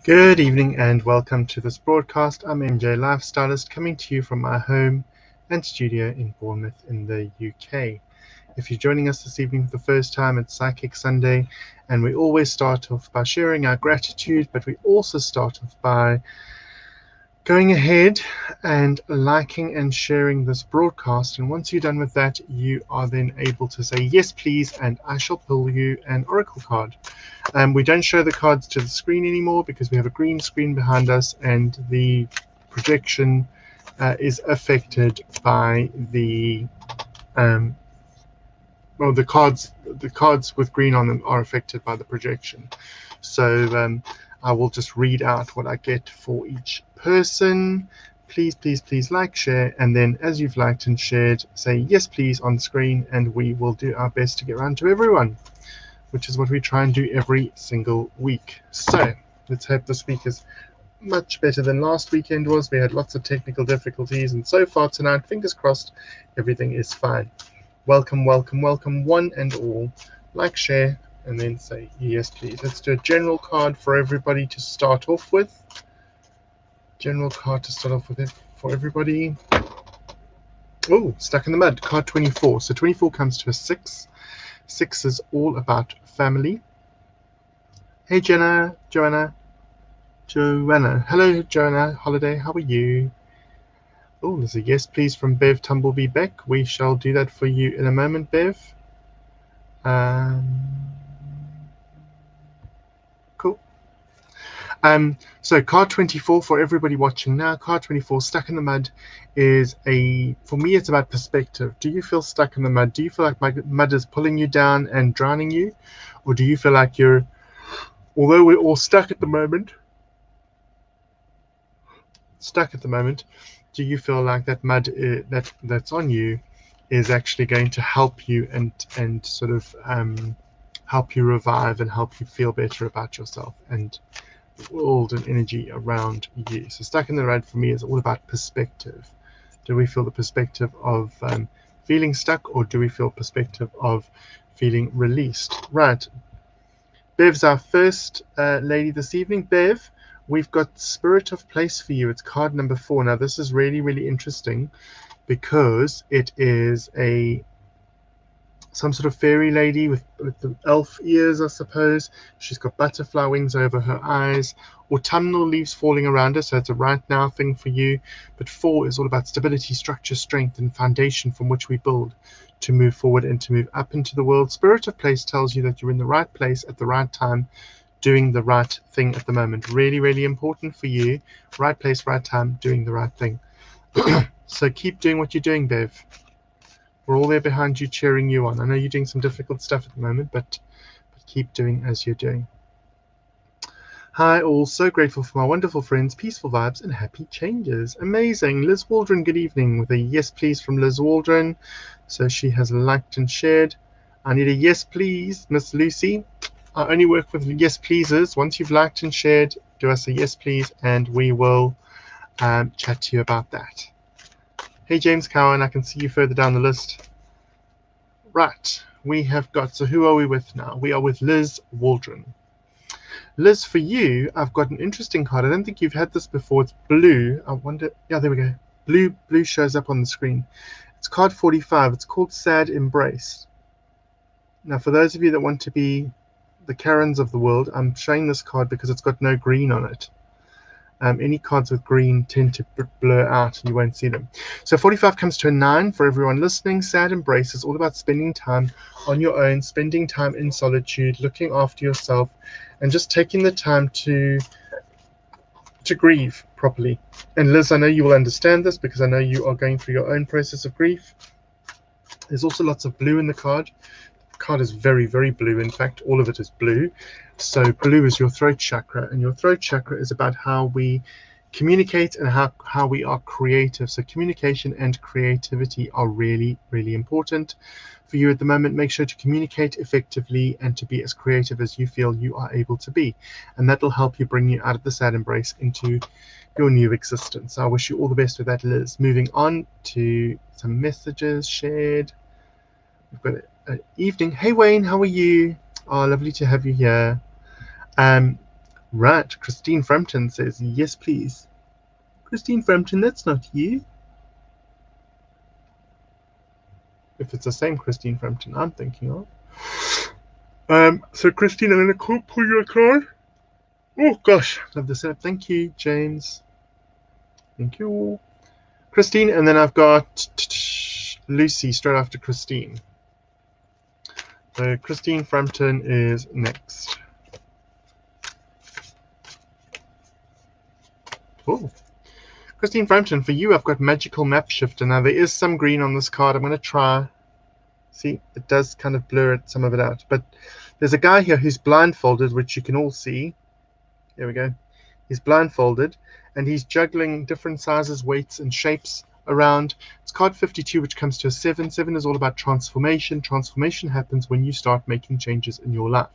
Good evening and welcome to this broadcast. I'm MJ Lifestylist coming to you from my home and studio in Bournemouth in the UK. If you're joining us this evening for the first time, it's Psychic Sunday, and we always start off by sharing our gratitude, but we also start off by going ahead and liking and sharing this broadcast. And once you're done with that, you are then able to say yes please, and I shall pull you an oracle card. We don't show the cards to the screen anymore because we have a green screen behind us, and the projection is affected by the the cards with green on them are affected by the projection. So I will just read out what I get for each person. Please like, share, and then as you've liked and shared, say yes please on screen, and we will do our best to get around to everyone, which is what we try and do every single week. So let's hope this week is much better than last weekend was. We had lots of technical difficulties, and so far tonight, fingers crossed, everything is fine. Welcome, one and all. Like, share, and then say yes please. Let's do a general card for everybody to start off with. General card to start off with it for everybody. Oh, stuck in the mud. Card 24. So 24 comes to a 6. 6 is all about family. Hey Joanna. Hello Joanna Holiday, how are you? Oh, there's a yes please from Bev Tumblebee Beck. We shall do that for you in a moment, Bev. Cool. So card 24 for everybody watching now. Card 24, stuck in the mud, is for me, it's about perspective. Do you feel stuck in the mud? Do you feel like mud is pulling you down and drowning you? Or do you feel like although we're all stuck at the moment, do you feel like that mud that's on you is actually going to help you and sort of help you revive and help you feel better about yourself and the world and energy around you? So stuck in the mud for me is all about perspective. Do we feel the perspective of feeling stuck, or do we feel perspective of feeling released? Right. Bev's our first lady this evening. Bev, we've got Spirit of Place for you. It's card number 4. Now, this is really, really interesting because it is some sort of fairy lady with the elf ears, I suppose. She's got butterfly wings over her eyes, autumnal leaves falling around her, so it's a right now thing for you. But 4 is all about stability, structure, strength, and foundation from which we build to move forward and to move up into the world. Spirit of Place tells you that you're in the right place at the right time, doing the right thing at the moment. Really, really important for you. Right place, right time, doing the right thing. So keep doing what you're doing, Bev. We're all there behind you, cheering you on. I know you're doing some difficult stuff at the moment, but keep doing as you're doing. Hi all, so grateful for my wonderful friends, peaceful vibes and happy changes. Amazing. Liz Waldron, good evening, with a yes please from Liz Waldron. So she has liked and shared. I need a yes please, Miss Lucy. I only work with yes pleasers. Once you've liked and shared, do us a yes please, and we will chat to you about that. Hey James Cowan, I can see you further down the list. Right, we have got, so who are we with now? We are with Liz Waldron. Liz, for you, I've got an interesting card. I don't think you've had this before. It's blue. I wonder, yeah, there we go. Blue shows up on the screen. It's card 45. It's called Sad Embrace. Now, for those of you that want to be the Karens of the world, I'm showing this card because it's got no green on it. Any cards with green tend to blur out and you won't see them. So 45 comes to a 9 for everyone listening. Sad Embrace is all about spending time on your own, spending time in solitude, looking after yourself, and just taking the time to grieve properly. And Liz, I know you will understand this because I know you are going through your own process of grief. There's also lots of blue in the card. The card is very, very blue. In fact, all of it is blue. So blue is your throat chakra, and your throat chakra is about how we communicate and how we are creative. So communication and creativity are really, really important for you at the moment. Make sure to communicate effectively and to be as creative as you feel you are able to be, and that will help you bring you out of the sad embrace into your new existence. I wish you all the best with that, Liz. Moving on to some messages shared. We've got an evening. Hey Wayne, how are you? Oh, lovely to have you here. Right, Christine Frampton says, yes, please. Christine Frampton, that's not you. If it's the same Christine Frampton I'm thinking of. So Christine, I'm going to pull your card. Oh gosh, love this app. Thank you, James. Thank you. Christine, and then I've got Lucy straight after Christine. So Christine Frampton is next. Oh, Christine Frampton, for you, I've got Magical Map Shifter. Now, there is some green on this card. I'm going to try. See, it does kind of blur some of it out. But there's a guy here who's blindfolded, which you can all see. There we go. He's blindfolded, and he's juggling different sizes, weights, and shapes around. It's card 52, which comes to a 7. 7 is all about transformation. Transformation happens when you start making changes in your life.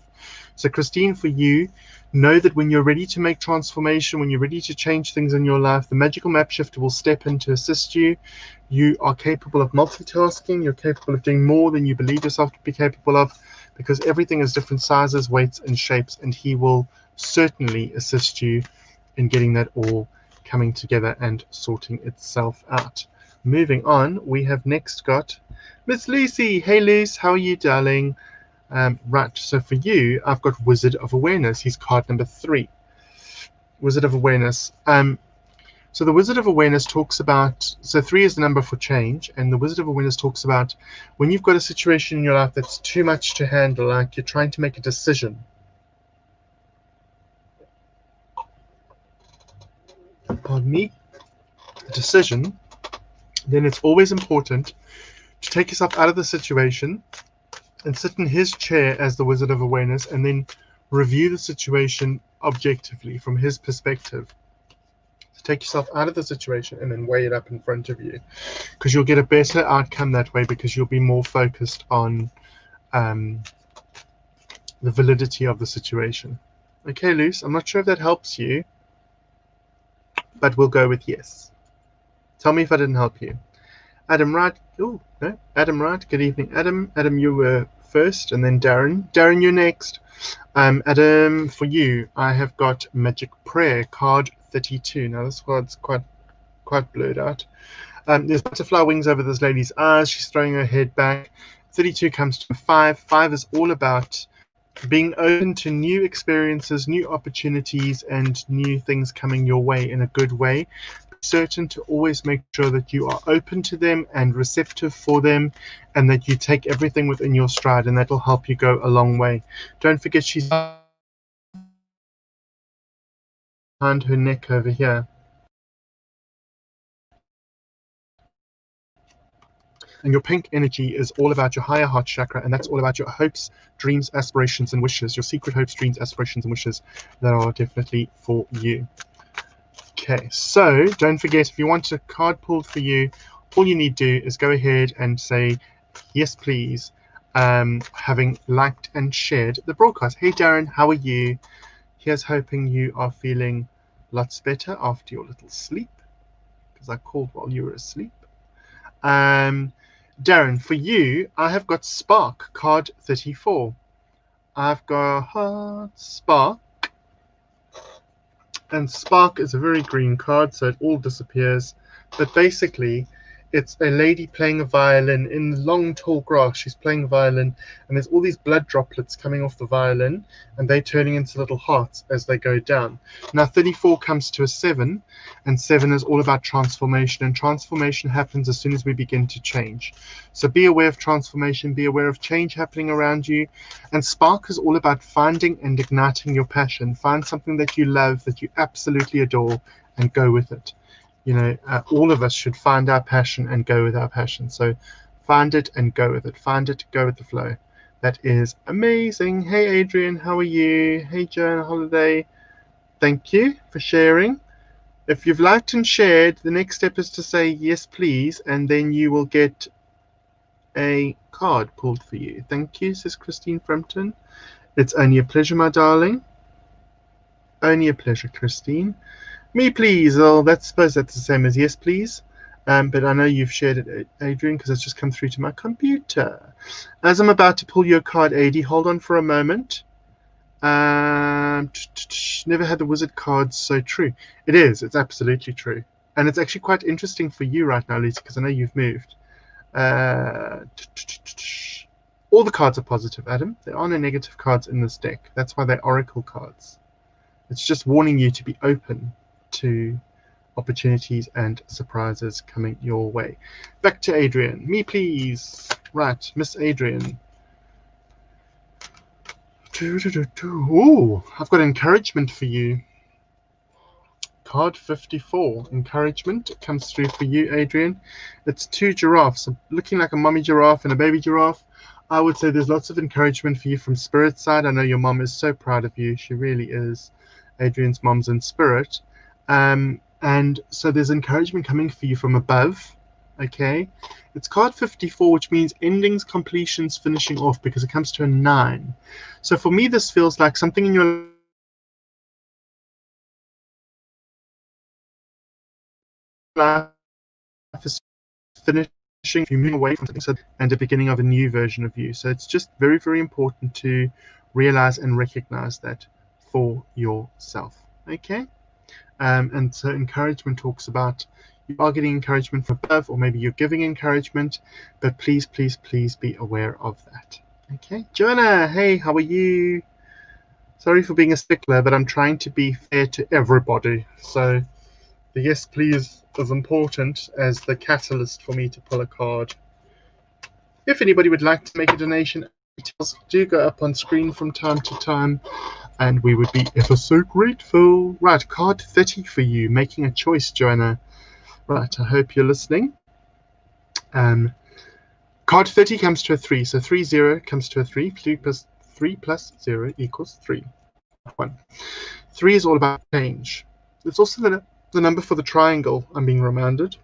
So Christine, for you, know that when you're ready to make transformation, when you're ready to change things in your life, the Magical Map Shifter will step in to assist you. You are capable of multitasking. You're capable of doing more than you believe yourself to be capable of, because everything is different sizes, weights, and shapes, and he will certainly assist you in getting that all coming together and sorting itself out. Moving on, we have next got Miss Lucy. Hey Luce, how are you, darling? Right, so for you, I've got Wizard of Awareness. He's card number 3. Wizard of Awareness. So the Wizard of Awareness talks about, so 3 is the number for change, and the Wizard of Awareness talks about when you've got a situation in your life that's too much to handle, like you're trying to make a decision. Pardon me, a decision, then it's always important to take yourself out of the situation and sit in his chair as the Wizard of Awareness and then review the situation objectively from his perspective. So take yourself out of the situation and then weigh it up in front of you, because you'll get a better outcome that way, because you'll be more focused on the validity of the situation. Okay, Luce, I'm not sure if that helps you, but we'll go with yes. Tell me if I didn't help you. Adam Wright. Oh, no. Adam Wright. Good evening, Adam. Adam, you were first, and then Darren. Darren, you're next. Adam, for you, I have got Magic Prayer, card 32. Now, this card's quite blurred out. There's butterfly wings over this lady's eyes. She's throwing her head back. 32 comes to 5. 5 is all about being open to new experiences, new opportunities, and new things coming your way in a good way. Certain to always make sure that you are open to them and receptive for them, and that you take everything within your stride, and that'll help you go a long way. Don't forget she's behind her neck over here. And your pink energy is all about your higher heart chakra, and that's all about your hopes, dreams, aspirations, and wishes. Your secret hopes, dreams, aspirations, and wishes that are definitely for you. Okay, so don't forget, if you want a card pulled for you, all you need to do is go ahead and say, yes, please, having liked and shared the broadcast. Hey, Darren, how are you? Here's hoping you are feeling lots better after your little sleep, because I called while you were asleep. Darren, for you, I have got Spark, card 34. I've got Spark. And Spark is a very green card, so it all disappears. But basically, it's a lady playing a violin in the long, tall grass. She's playing a violin, and there's all these blood droplets coming off the violin, and they're turning into little hearts as they go down. Now, 34 comes to a 7, and 7 is all about transformation, and transformation happens as soon as we begin to change. So be aware of transformation, be aware of change happening around you. And Spark is all about finding and igniting your passion. Find something that you love, that you absolutely adore, and go with it. You know, all of us should find our passion and go with our passion. So find it and go with it. Find it, go with the flow. That is amazing. Hey, Adrian, how are you? Hey, Joan Holiday. Thank you for sharing. If you've liked and shared, the next step is to say yes, please, and then you will get a card pulled for you. Thank you, says Christine Frampton. It's only a pleasure, my darling. Only a pleasure, Christine. Me, please. Oh, I suppose that's the same as yes, please. But I know you've shared it, Adrian, because it's just come through to my computer. As I'm about to pull your card, AD, hold on for a moment. Never had the wizard cards so true. It is. It's absolutely true. And it's actually quite interesting for you right now, Lisa, because I know you've moved. All the cards are positive, Adam. There are no negative cards in this deck. That's why they're oracle cards. It's just warning you to be open to opportunities and surprises coming your way. Back to Adrian. Me, please. Right, Miss Adrian. Ooh, I've got encouragement for you. Card 54, encouragement, comes through for you, Adrian. It's two giraffes, looking like a mommy giraffe and a baby giraffe. I would say there's lots of encouragement for you from spirit side. I know your mom is so proud of you. She really is. Adrian's mom's in spirit. And so there's encouragement coming for you from above. Okay. It's card 54, which means endings, completions, finishing off, because it comes to a 9. So for me, this feels like something in your life is finishing, you move away from something, and the beginning of a new version of you. So it's just very, very important to realize and recognize that for yourself. Okay. And so encouragement talks about you are getting encouragement from above, or maybe you're giving encouragement, but please, please, please be aware of that. Okay. Joanna, hey, how are you? Sorry for being a stickler, but I'm trying to be fair to everybody. So the yes, please is important as the catalyst for me to pull a card. If anybody would like to make a donation, details do go up on screen from time to time, and we would be ever so grateful. Right, card 30 for you, making a choice, Joanna. Right, I hope you're listening. Card 30 comes to a 3, so 3-0 comes to a 3. 3 plus 0 equals 3. 1. 3 is all about change. It's also the number for the triangle, I'm being reminded.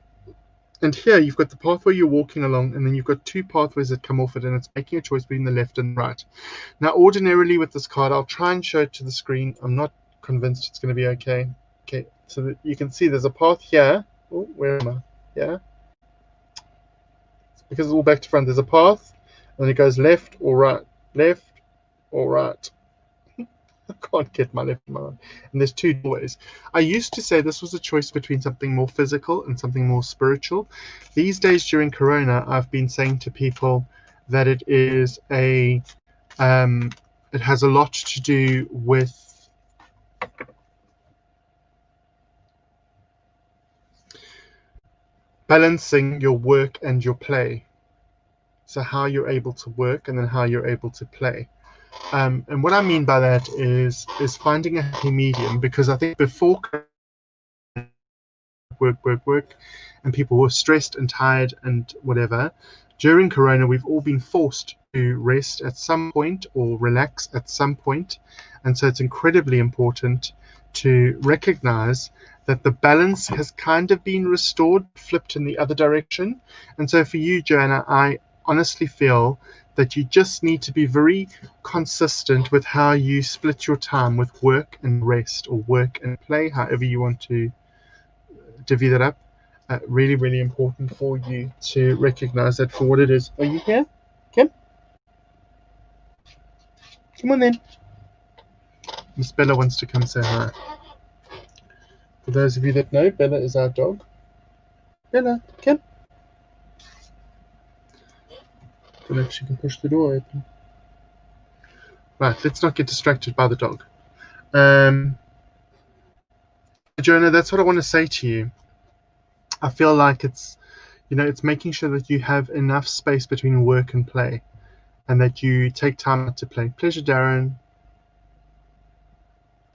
And here you've got the pathway you're walking along, and then you've got two pathways that come off it, and it's making a choice between the left and right. Now, ordinarily with this card, I'll try and show it to the screen. I'm not convinced it's going to be okay. Okay, so that you can see there's a path here. Oh, where am I? Yeah. Because it's all back to front, there's a path, and then it goes left or right. Left or right. I can't get my left and my right. And there's two doorways. I used to say this was a choice between something more physical and something more spiritual. These days during Corona, I've been saying to people that it is it has a lot to do with balancing your work and your play. So how you're able to work and then how you're able to play. And what I mean by that is finding a happy medium, because I think before work, and people were stressed and tired and whatever, during Corona, we've all been forced to rest at some point or relax at some point. And so it's incredibly important to recognize that the balance has kind of been restored, flipped in the other direction. And so for you, Joanna, I honestly feel that you just need to be very consistent with how you split your time with work and rest, or work and play, however you want to divvy that up. Really, really important for you to recognize that for what it is. Are you here, Kim? Come on then. Miss Bella wants to come say hi. For those of you that know, Bella is our dog. Bella, Kim. Don't know if she can push the door open. Right, let's not get distracted by the dog. Jonah, that's what I want to say to you. I feel like it's making sure that you have enough space between work and play, and that you take time to play. Pleasure, Darren.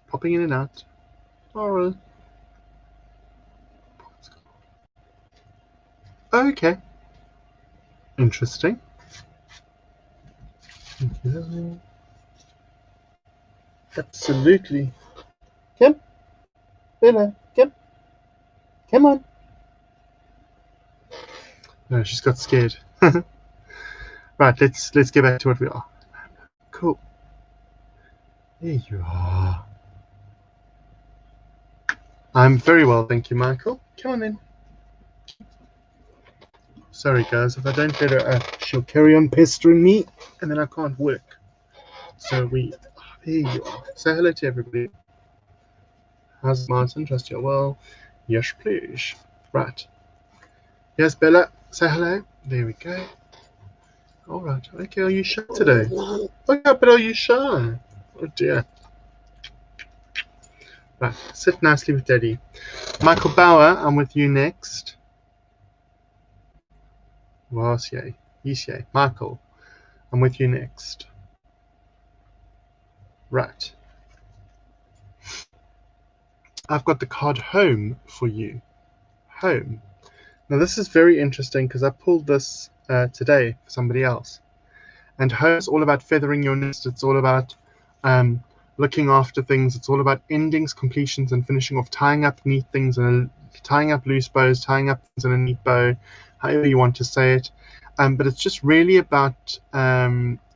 Popping in and out. All right. Okay. Interesting. Absolutely. Kim? Bella, Kim? Come on. No, she's got scared. Right, let's get back to what we are. Cool. There you are. I'm very well, thank you, Michael. Come on then. Sorry, guys, if I don't let her, she'll carry on pestering me, and then I can't work. So There you are. Say hello to everybody. How's Martin? Trust you well. Yes, please. Right. Yes, Bella. Say hello. There we go. All right. Okay, are you shy today? Oh, yeah, but are you shy? Oh, dear. Right. Sit nicely with Daddy. Michael Bauer, I'm with you next. Vasye. Yisye. Michael, I'm with you next. Right. I've got the card Home for you. Home. Now, this is very interesting because I pulled this today for somebody else. And home is all about feathering your nest. It's all about looking after things. It's all about endings, completions, and finishing off, tying up neat things and tying up loose bows, tying up things in a neat bow, however you want to say it. But it's just really about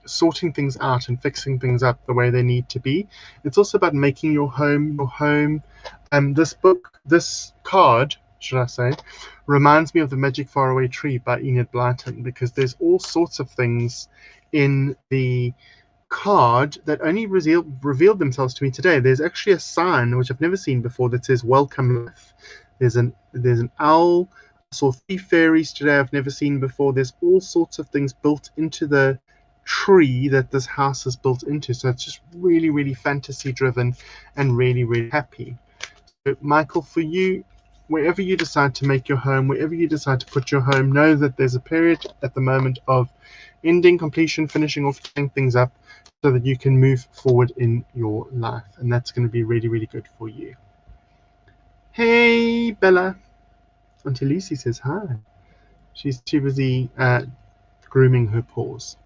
sorting things out and fixing things up the way they need to be. It's also about making your home your home. This card, should I say, reminds me of The Magic Faraway Tree by Enid Blyton, because there's all sorts of things in the card that only revealed themselves to me today. There's actually a sign which I've never seen before that says "Welcome Life." There's an owl. I saw 3 fairies today I've never seen before. There's all sorts of things built into the tree that this house is built into. So it's just really, really fantasy driven and really, really happy. So, Michael, for you, wherever you decide to make your home, wherever you decide to put your home, know that there's a period at the moment of ending, completion, finishing off, tying things up so that you can move forward in your life. And that's going to be really, really good for you. Hey, Bella. Auntie Lucy says hi. She's too busy grooming her paws.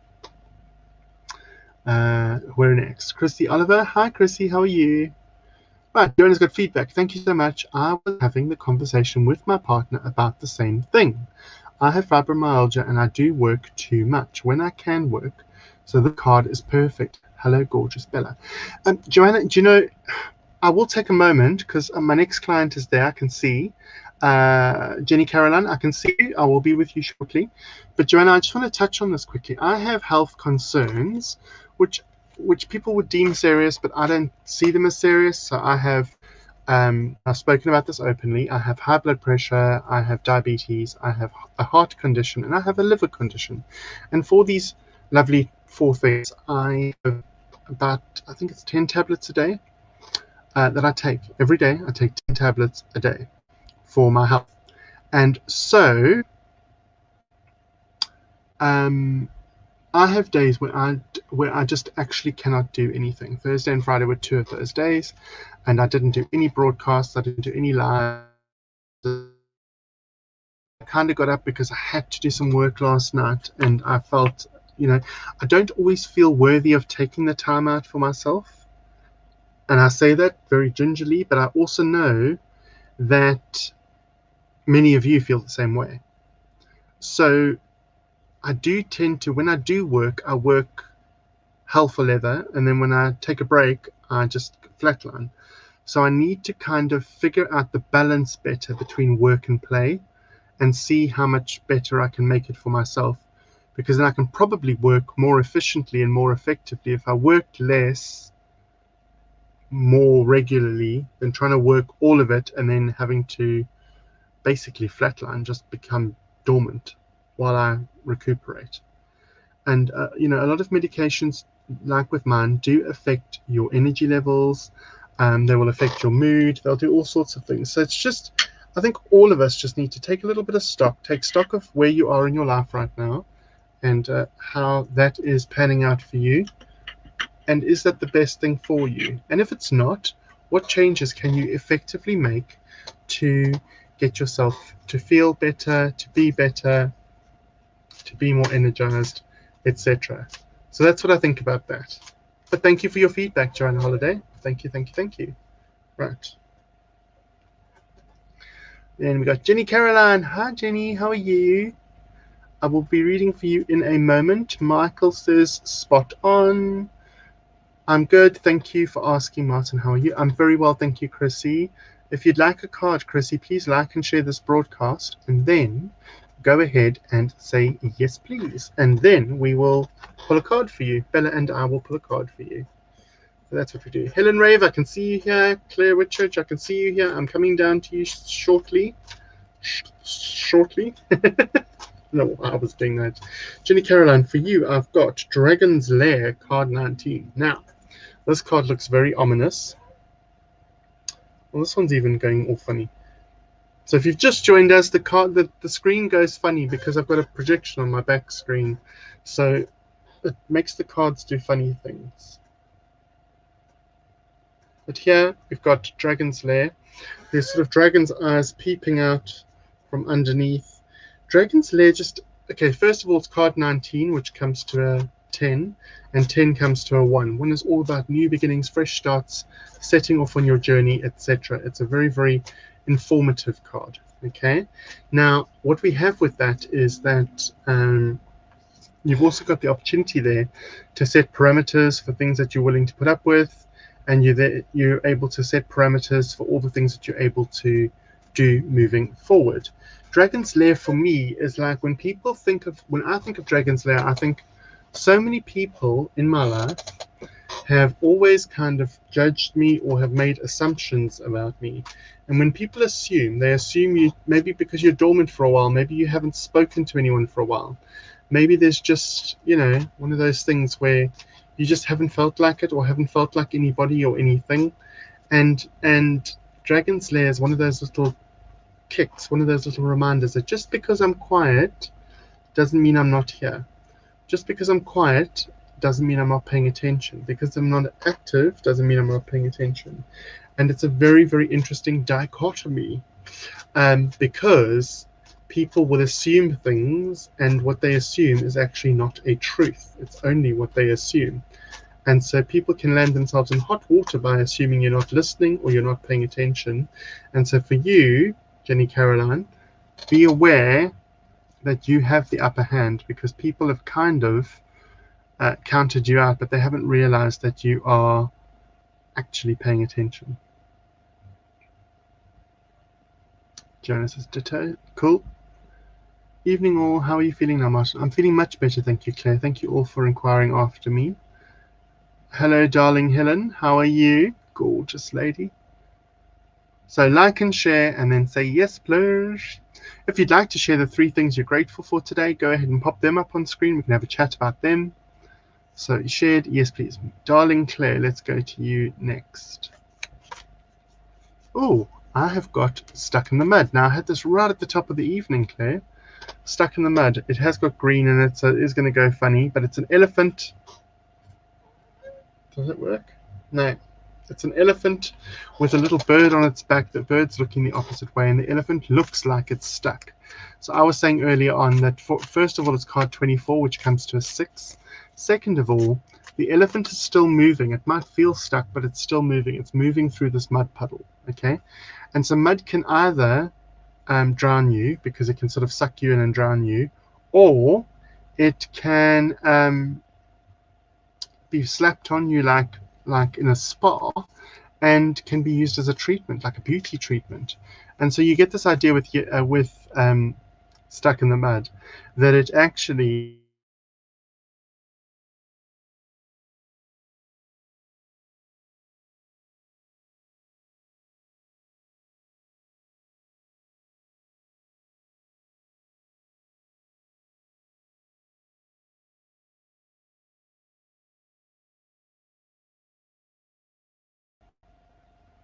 Where next? Chrissy Oliver. Hi, Chrissy. How are you? Right, Joanna's got feedback. Thank you so much. I was having the conversation with my partner about the same thing. I have fibromyalgia and I do work too much when I can work. So the card is perfect. Hello, gorgeous Bella. Joanna, do you know, I will take a moment because my next client is there. I can see. Jenny Caroline, I can see you. I will be with you shortly. But Joanna, I just want to touch on this quickly. I have health concerns, which people would deem serious, but I don't see them as serious. So I've spoken about this openly. I have high blood pressure, I have diabetes, I have a heart condition, and I have a liver condition. And for these lovely 4 things, I have about, I think it's 10 tablets a day that I take every day. I take 10 tablets a day for my health. And so I have days where I just actually cannot do anything. Thursday and Friday were 2 of those days, and I didn't do any broadcasts. I didn't do any live. I kind of got up because I had to do some work last night, and I felt, I don't always feel worthy of taking the time out for myself. And I say that very gingerly, but I also know that many of you feel the same way. So I do tend to, when I do work, I work hell for leather, and then when I take a break, I just flatline. So I need to kind of figure out the balance better between work and play and see how much better I can make it for myself, because then I can probably work more efficiently and more effectively if I work less more regularly than trying to work all of it and then having to basically flatline, just become dormant while I recuperate. And a lot of medications, like with mine, do affect your energy levels. They will affect your mood. They'll do all sorts of things. So it's just, I think all of us just need to take a little bit of stock, take stock of where you are in your life right now and how that is panning out for you. And is that the best thing for you? And if it's not, what changes can you effectively make to get yourself to feel better, to be more energized, etc. So that's what I think about that. But thank you for your feedback, Joanna Holiday. Thank you. Right. Then we got Jenny Caroline. Hi, Jenny. How are you? I will be reading for you in a moment. Michael says, spot on. I'm good. Thank you for asking, Martin. How are you? I'm very well. Thank you, Chrissy. If you'd like a card, Chrissy, please like and share this broadcast, and then go ahead and say yes, please. And then we will pull a card for you. Bella and I will pull a card for you. That's what we do. Helen Rave, I can see you here. Claire Whitchurch, I can see you here. I'm coming down to you shortly. Shortly. No, I was doing that. Jenny Caroline, for you, I've got Dragon's Lair, card 19. Now, this card looks very ominous. Well, this one's even going all funny. So if you've just joined us, the screen goes funny because I've got a projection on my back screen. So it makes the cards do funny things. But here we've got Dragon's Lair. There's sort of dragon's eyes peeping out from underneath. Dragon's Lair just, okay, first of all, it's card 19, which comes to a 10, and 10 comes to a 1. 1 is all about new beginnings, fresh starts, setting off on your journey, etc. It's a very, very informative card. Okay, now what we have with that is that you've also got the opportunity there to set parameters for things that you're willing to put up with, and you're able to set parameters for all the things that you're able to do moving forward. Dragon's Lair for me is like when I think of Dragon's Lair, I think so many people in my life have always kind of judged me or have made assumptions about me. And when people assume, they assume you maybe because you're dormant for a while, maybe you haven't spoken to anyone for a while. Maybe there's just, one of those things where you just haven't felt like it or haven't felt like anybody or anything. And Dragon's Lair is one of those little kicks, one of those little reminders that just because I'm quiet doesn't mean I'm not here. Just because I'm quiet doesn't mean I'm not paying attention. Because I'm not active doesn't mean I'm not paying attention. And it's a very, very interesting dichotomy because people will assume things, and what they assume is actually not a truth. It's only what they assume. And so people can land themselves in hot water by assuming you're not listening or you're not paying attention. And so for you, Jenny Caroline, be aware that you have the upper hand, because people have kind of counted you out, but they haven't realized that you are actually paying attention. Jonas is ditto. Cool. Evening all. How are you feeling now, Martin? I'm feeling much better, thank you, Claire. Thank you all for inquiring after me. Hello, darling Helen. How are you? Gorgeous lady. So like and share, and then say yes, please. If you'd like to share the 3 things you're grateful for today, go ahead and pop them up on screen. We can have a chat about them. So shared, yes, please. Darling Claire, let's go to you next. Oh, I have got Stuck in the Mud. Now, I had this right at the top of the evening, Claire. Stuck in the Mud. It has got green in it, so it is going to go funny, but it's an elephant. Does it work? No. It's an elephant with a little bird on its back. The bird's looking the opposite way, and the elephant looks like it's stuck. So I was saying earlier on that, first of all, it's card 24, which comes to a 6. Second of all, the elephant is still moving. It might feel stuck, but it's still moving. It's moving through this mud puddle, okay? And so mud can either drown you, because it can sort of suck you in and drown you, or it can be slapped on you like in a spa, and can be used as a treatment, like a beauty treatment. And so you get this idea with Stuck in the Mud, that it actually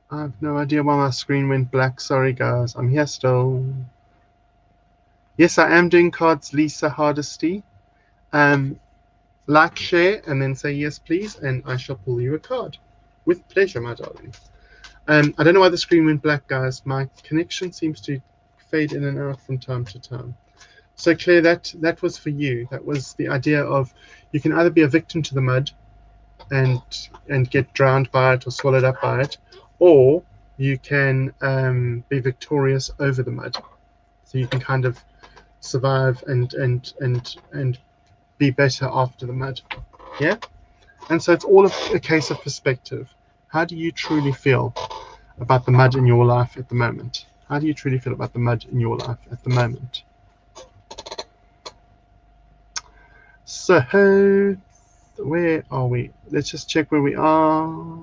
I have no idea why my screen went black. Sorry, guys. I'm here still. Yes, I am doing cards, Lisa Hardesty. Like, share, and then say yes, please, and I shall pull you a card. With pleasure, my darling. I don't know why the screen went black, guys. My connection seems to fade in and out from time to time. So, Claire, that was for you. That was the idea of you can either be a victim to the mud and get drowned by it or swallowed up by it, or you can be victorious over the mud. So you can kind of survive and be better after the mud. Yeah? And so it's all a case of perspective. How do you truly feel about the mud in your life at the moment? How do you truly feel about the mud in your life at the moment? So Where are we? Let's just check where we are.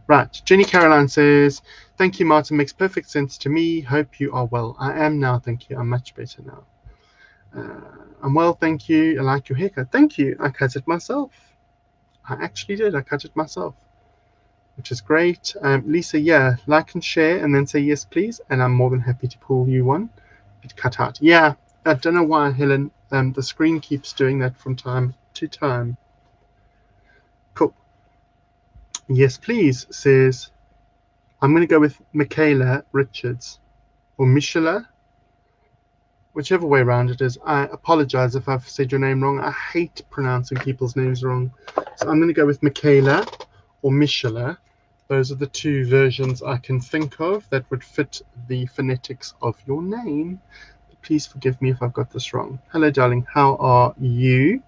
Right. Jenny Caroline says, thank you, Martin. Makes perfect sense to me. Hope you are well. I am now. Thank you. I'm much better now. I'm well, thank you. I like your haircut. Thank you. I cut it myself. I actually did. I cut it myself, which is great. Lisa, yeah, like and share and then say yes, please. And I'm more than happy to pull you one. It cut out. Yeah, I don't know why, Helen. The screen keeps doing that from time to time. Cool. Yes, please, says, I'm going to go with Michaela Richards or Michela, whichever way around it is. I apologize if I've said your name wrong. I hate pronouncing people's names wrong. So I'm going to go with Michaela or Michela. Those are the two versions I can think of that would fit the phonetics of your name. Please forgive me if I've got this wrong. Hello, darling. How are you?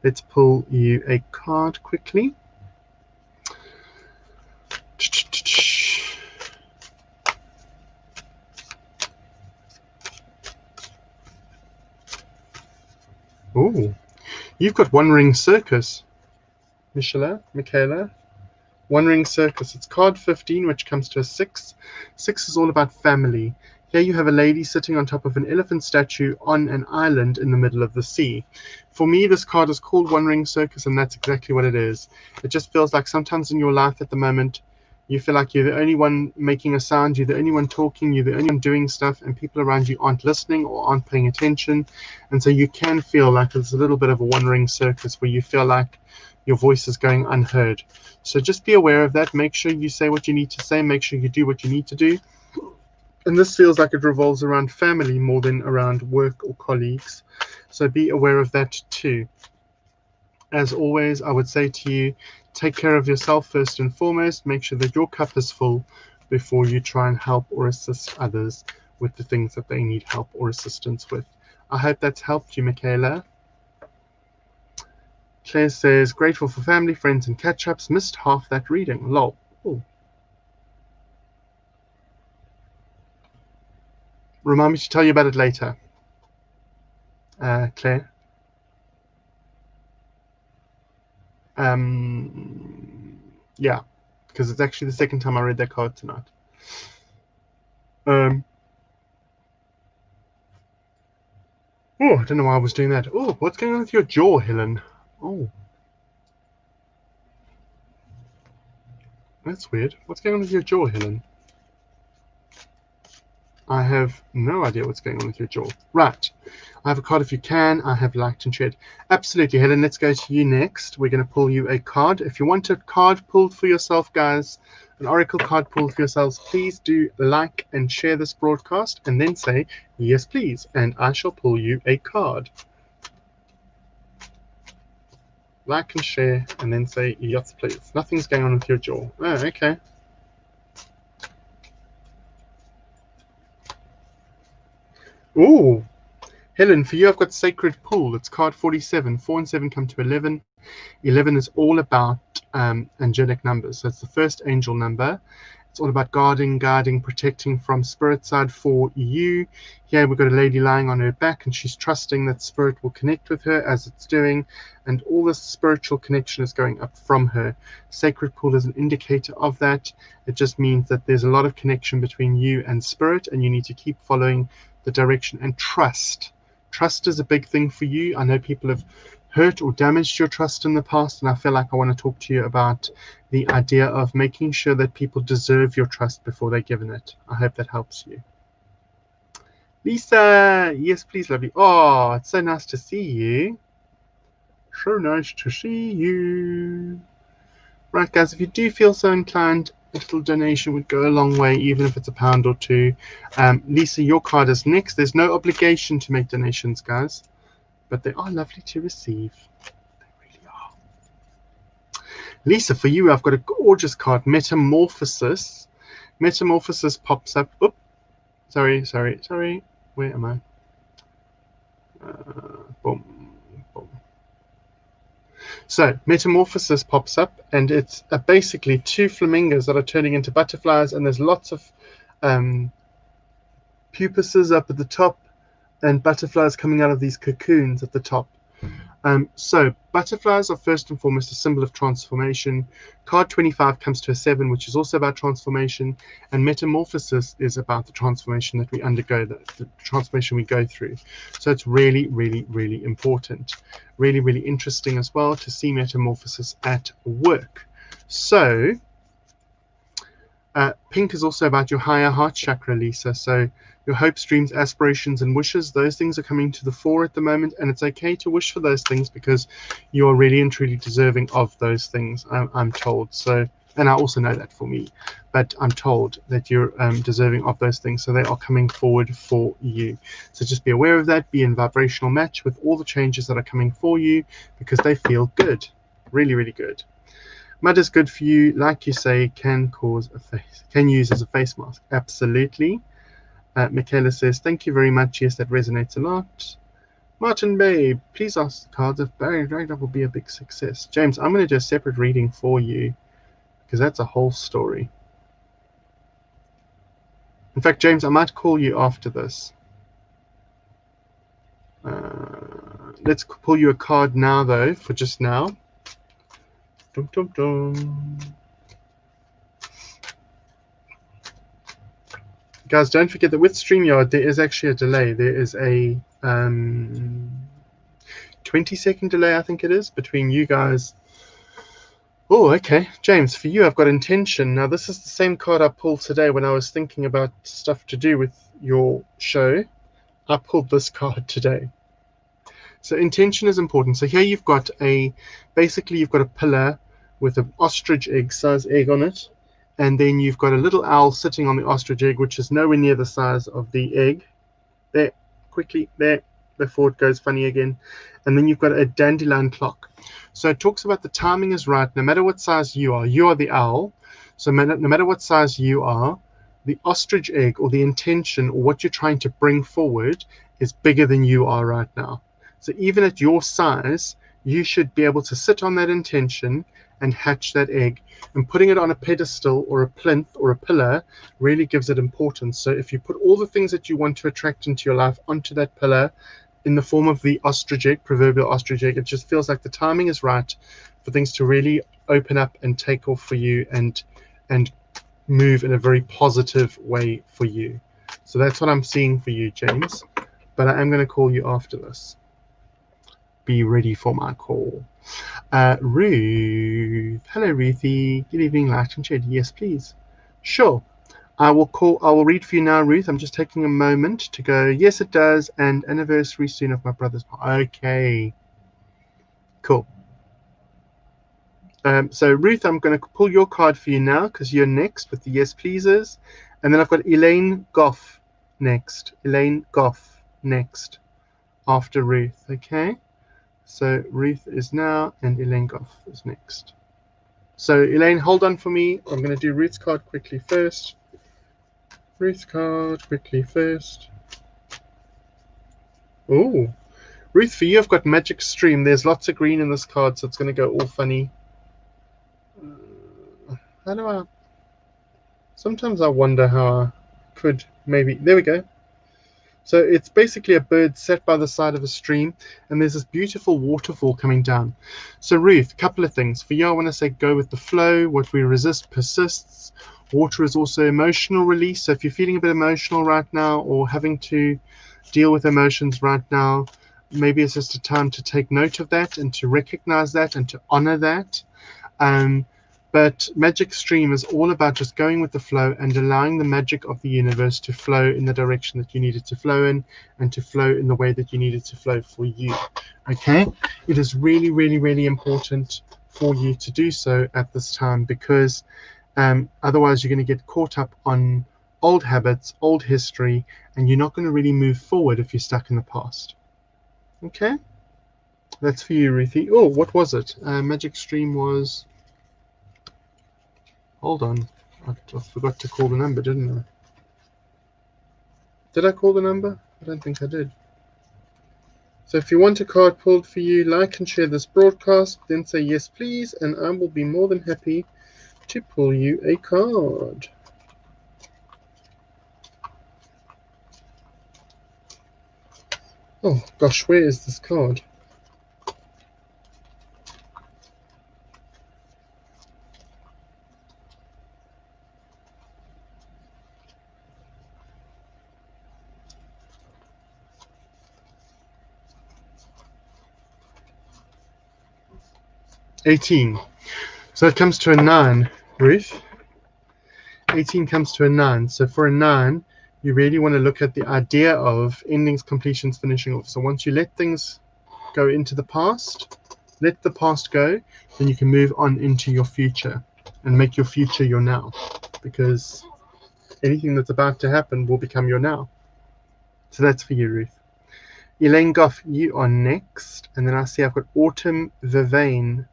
Let's pull you a card quickly. Oh, you've got One Ring Circus, Michaela. One Ring Circus. It's card 15, which comes to a 6. 6 is all about family. Here you have a lady sitting on top of an elephant statue on an island in the middle of the sea. For me, this card is called One Ring Circus, and that's exactly what it is. It just feels like sometimes in your life at the moment, you feel like you're the only one making a sound, you're the only one talking, you're the only one doing stuff, and people around you aren't listening or aren't paying attention. And so you can feel like it's a little bit of a one-ring circus where you feel like your voice is going unheard. So just be aware of that. Make sure you say what you need to say. Make sure you do what you need to do. And this feels like it revolves around family more than around work or colleagues. So be aware of that too. As always, I would say to you, take care of yourself first and foremost. Make sure that your cup is full before you try and help or assist others with the things that they need help or assistance with. I hope that's helped you, Michaela. Claire says, grateful for family, friends, and catch-ups. Missed half that reading. Lol. Ooh. Remind me to tell you about it later, Claire. Yeah, because it's actually the second time I read that card tonight. Oh, I don't know why I was doing that. Oh, what's going on with your jaw, Helen? Oh, that's weird. What's going on with your jaw, Helen? I have no idea what's going on with your jaw. Right. I have a card if you can. I have liked and shared. Absolutely, Helen. Let's go to you next. We're going to pull you a card. If you want a card pulled for yourself, guys, an oracle card pulled for yourselves, please do like and share this broadcast and then say, yes, please, and I shall pull you a card. Like and share and then say, yes, please. Nothing's going on with your jaw. Oh, okay. Ooh. Helen, for you, I've got Sacred Pool. It's card 47. 4 and 7 come to 11. 11 is all about angelic numbers. So it's the first angel number. It's all about guarding, protecting from spirit side for you. Here we've got a lady lying on her back and she's trusting that spirit will connect with her as it's doing. And all this spiritual connection is going up from her. Sacred Pool is an indicator of that. It just means that there's a lot of connection between you and spirit and you need to keep following the direction and trust. Trust is a big thing for you. I know people have hurt or damaged your trust in the past, and I feel like I want to talk to you about the idea of making sure that people deserve your trust before they're given it. I hope that helps you. Lisa, yes, please, lovely. Oh, it's so nice to see you. So nice to see you. Right, guys, if you do feel so inclined, a little donation would go a long way, even if it's £1 or £2. Lisa, your card is next. There's no obligation to make donations, guys, but they are lovely to receive. They really are. Lisa, for you, I've got a gorgeous card, Metamorphosis. Metamorphosis pops up. Oop, sorry. Where am I? Boom. So Metamorphosis pops up, and it's basically 2 flamingos that are turning into butterflies, and there's lots of pupuses up at the top and butterflies coming out of these cocoons at the top. So butterflies are first and foremost a symbol of transformation. Card 25 comes to a 7, which is also about transformation, and metamorphosis is about the transformation that we undergo, the transformation we go through. So it's really, really, really important. Really, really interesting as well to see metamorphosis at work. So pink is also about your higher heart chakra, Lisa. So your hopes, dreams, aspirations, and wishes, those things are coming to the fore at the moment, and it's okay to wish for those things because you are really and truly deserving of those things, I'm told. So, and I also know that for me, but I'm told that you're deserving of those things, so they are coming forward for you. So just be aware of that, be in vibrational match with all the changes that are coming for you because they feel good, really, really good. Mud is good for you, like you say, can use as a face mask. Absolutely. Michaela says, thank you very much. Yes, that resonates a lot. Martin Babe, please ask the cards if Barry Dragnet will be a big success. James, I'm going to do a separate reading for you because that's a whole story. In fact, James, I might call you after this. Let's pull you a card now, though, for just now. Dum, dum, dum. Guys, don't forget that with StreamYard, there is actually a delay. There is a 20-second delay, I think it is, between you guys. Oh, okay. James, for you, I've got intention. Now, this is the same card I pulled today when I was thinking about stuff to do with your show. I pulled this card today. So intention is important. So here you've got basically you've got a pillar with an ostrich egg size egg on it. And then you've got a little owl sitting on the ostrich egg, which is nowhere near the size of the egg. There, quickly, there, before it goes funny again. And then you've got a dandelion clock. So it talks about the timing is right. No matter what size you are the owl. So no matter what size you are, the ostrich egg or the intention or what you're trying to bring forward is bigger than you are right now. So even at your size, you should be able to sit on that intention and hatch that egg, and putting it on a pedestal or a plinth or a pillar really gives it importance. So if you put all the things that you want to attract into your life onto that pillar in the form of the ostrich egg, proverbial ostrich egg, it just feels like the timing is right for things to really open up and take off for you and move in a very positive way for you. So that's what I'm seeing for you, James. But I am going to call you after this. Be ready for my call. Ruth. Hello, Ruthie. Good evening, Light and Shade. Yes, please. Sure. I will read for you now, Ruth. I'm just taking a moment to go, yes, it does, and anniversary soon of my brother's. Okay. Cool. So, Ruth, I'm going to pull your card for you now because you're next with the yes, pleases. And then I've got Elaine Goff next. Elaine Goff next after Ruth. Okay. So Ruth is now, and Elaine Goff is next. So Elaine, hold on for me. I'm going to do Ruth's card quickly first. Ruth's card quickly first. Oh, Ruth, for you, I've got Magic Stream. There's lots of green in this card, so it's going to go all funny. How do I? Sometimes I wonder how I could maybe. There we go. So it's basically a bird sat by the side of a stream, and there's this beautiful waterfall coming down. So Ruth, a couple of things. For you, I want to say go with the flow. What we resist persists. Water is also emotional release. So if you're feeling a bit emotional right now or having to deal with emotions right now, maybe it's just a time to take note of that and to recognize that and to honor that. But Magic Stream is all about just going with the flow and allowing the magic of the universe to flow in the direction that you need it to flow in and to flow in the way that you need it to flow for you. Okay? It is really, really, really important for you to do so at this time because otherwise you're going to get caught up on old habits, old history, and you're not going to really move forward if you're stuck in the past. Okay? That's for you, Ruthie. Oh, what was it? Magic Stream was... Hold on. I forgot to call the number, didn't I? Did I call the number? I don't think I did. So if you want a card pulled for you, like and share this broadcast, then say yes, please, and I will be more than happy to pull you a card. Oh, gosh, where is this card? 18. So it comes to a 9, Ruth. 18 comes to a 9. So for a 9, you really want to look at the idea of endings, completions, finishing off. So once you let things go into the past, let the past go, then you can move on into your future and make your future your now, because anything that's about to happen will become your now. So that's for you, Ruth. Elaine Goff, you are next, and then I see I've got Autumn Vervain.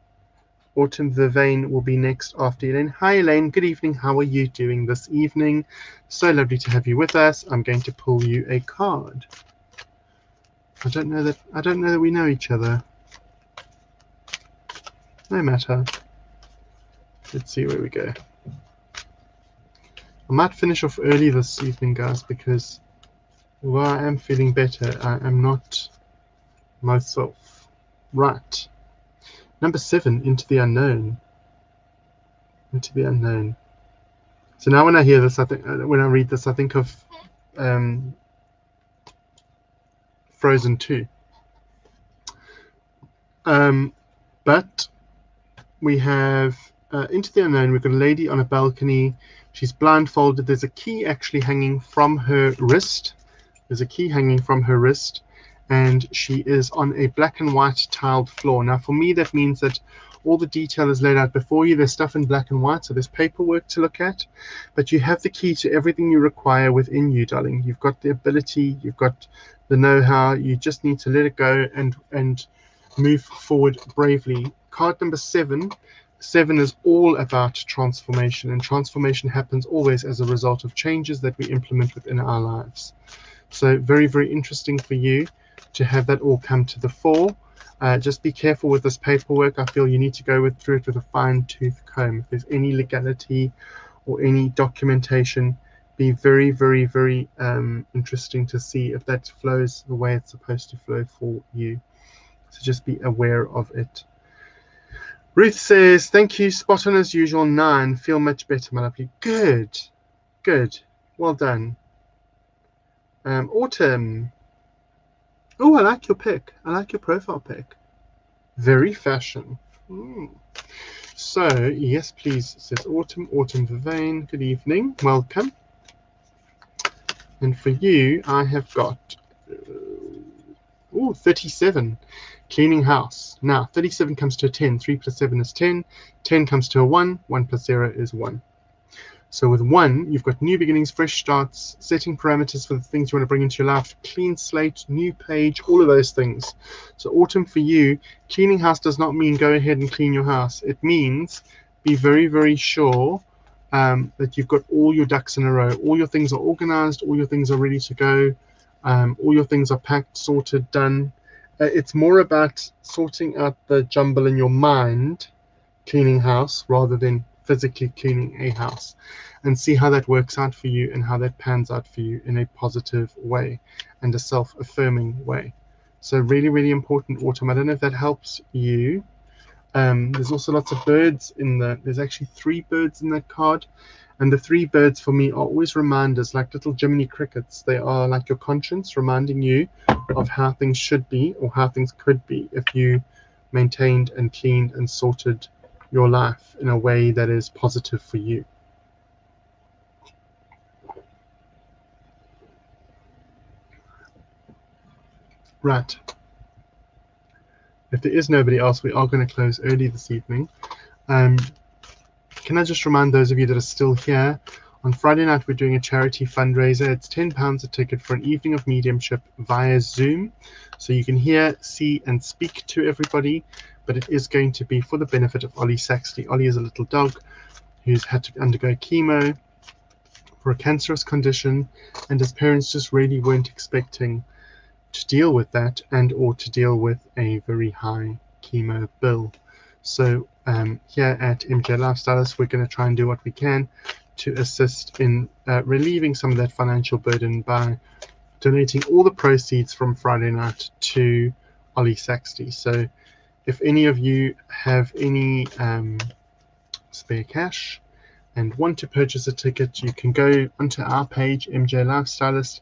Autumn Vervain will be next after Elaine. Hi Elaine, good evening. How are you doing this evening? So lovely to have you with us. I'm going to pull you a card. I don't know that we know each other. No matter. Let's see where we go. I might finish off early this evening, guys, because while I am feeling better, I am not myself. Right. Number 7, Into the Unknown. Into the Unknown. So now when I hear this, when I read this, I think of Frozen 2. But we have Into the Unknown. We've got a lady on a balcony. She's blindfolded. There's a key actually hanging from her wrist. There's a key hanging from her wrist, and she is on a black and white tiled floor. Now, for me, that means that all the detail is laid out before you. There's stuff in black and white, so there's paperwork to look at, but you have the key to everything you require within you, darling. You've got the ability, you've got the know-how. You just need to let it go and move forward bravely. Card number 7. 7 is all about transformation, and transformation happens always as a result of changes that we implement within our lives. So very, very interesting for you to have that all come to the fore. Just be careful with this paperwork. I feel you need to go through it with a fine-tooth comb. If there's any legality or any documentation, be very, very, very interesting to see if that flows the way it's supposed to flow for you. So just be aware of it. Ruth says, thank you, spot on as usual, 9. Feel much better, my lovely. Good, good. Well done. Autumn. Oh, I like your pick. I like your profile pick. Very fashion. So, yes, please, says Autumn. Autumn Vervain, good evening. Welcome. And for you, I have got 37. Cleaning house. Now, 37 comes to a 10. 3 plus 7 is 10. 10 comes to a 1. 1 plus 0 is 1. So with 1, you've got new beginnings, fresh starts, setting parameters for the things you want to bring into your life, clean slate, new page, all of those things. So Autumn, for you, cleaning house does not mean go ahead and clean your house. It means be very, very sure that you've got all your ducks in a row. All your things are organized, all your things are ready to go, all your things are packed, sorted, done. It's more about sorting out the jumble in your mind, cleaning house, rather than physically cleaning a house, and see how that works out for you and how that pans out for you in a positive way and a self-affirming way. So really, really important, Autumn. I don't know if that helps you. There's also lots of birds in there's actually 3 birds in that card, and the 3 birds for me are always reminders, like little Jiminy Crickets. They are like your conscience reminding you of how things should be or how things could be if you maintained and cleaned and sorted your life in a way that is positive for you. Right. If there is nobody else, we are going to close early this evening. Can I just remind those of you that are still here, on Friday night we're doing a charity fundraiser. It's £10 a ticket for an evening of mediumship via Zoom. So you can hear, see and speak to everybody, but it is going to be for the benefit of Ollie Saxley. Ollie is a little dog who's had to undergo chemo for a cancerous condition, and his parents just really weren't expecting to deal with that and or to deal with a very high chemo bill. So here at MJ Lifestylists, we're going to try and do what we can to assist in relieving some of that financial burden by donating all the proceeds from Friday night to Ollie Saxley. So if any of you have any spare cash and want to purchase a ticket, you can go onto our page, MJ Lifestylist,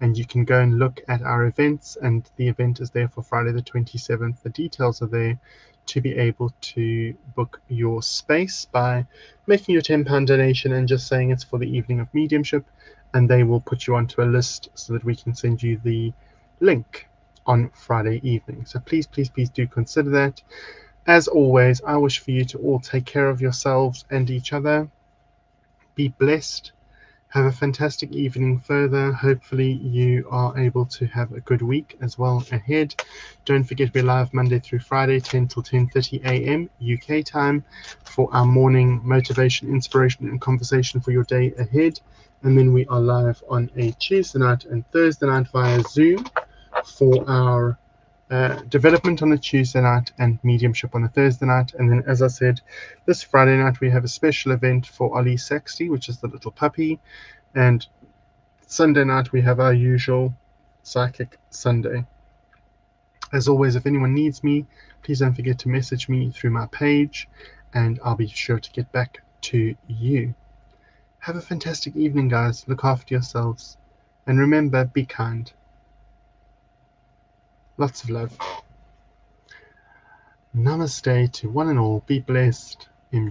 and you can go and look at our events, and the event is there for Friday the 27th. The details are there to be able to book your space by making your £10 donation and just saying it's for the evening of mediumship, and they will put you onto a list so that we can send you the link on Friday evening. So please, please, please do consider that. As always, I wish for you to all take care of yourselves and each other. Be blessed. Have a fantastic evening further. Hopefully you are able to have a good week as well ahead. Don't forget we're live Monday through Friday, 10 till 10:30 a.m. UK time for our morning motivation, inspiration and conversation for your day ahead. And then we are live on a Tuesday night and Thursday night via Zoom for our development on a Tuesday night and mediumship on a Thursday night. And then, as I said, this Friday night we have a special event for Ollie Saxty, which is the little puppy. And Sunday night we have our usual Psychic Sunday. As always, if anyone needs me, please don't forget to message me through my page, and I'll be sure to get back to you. Have a fantastic evening, guys. Look after yourselves. And remember, be kind. Lots of love. Namaste to one and all. Be blessed. MJ.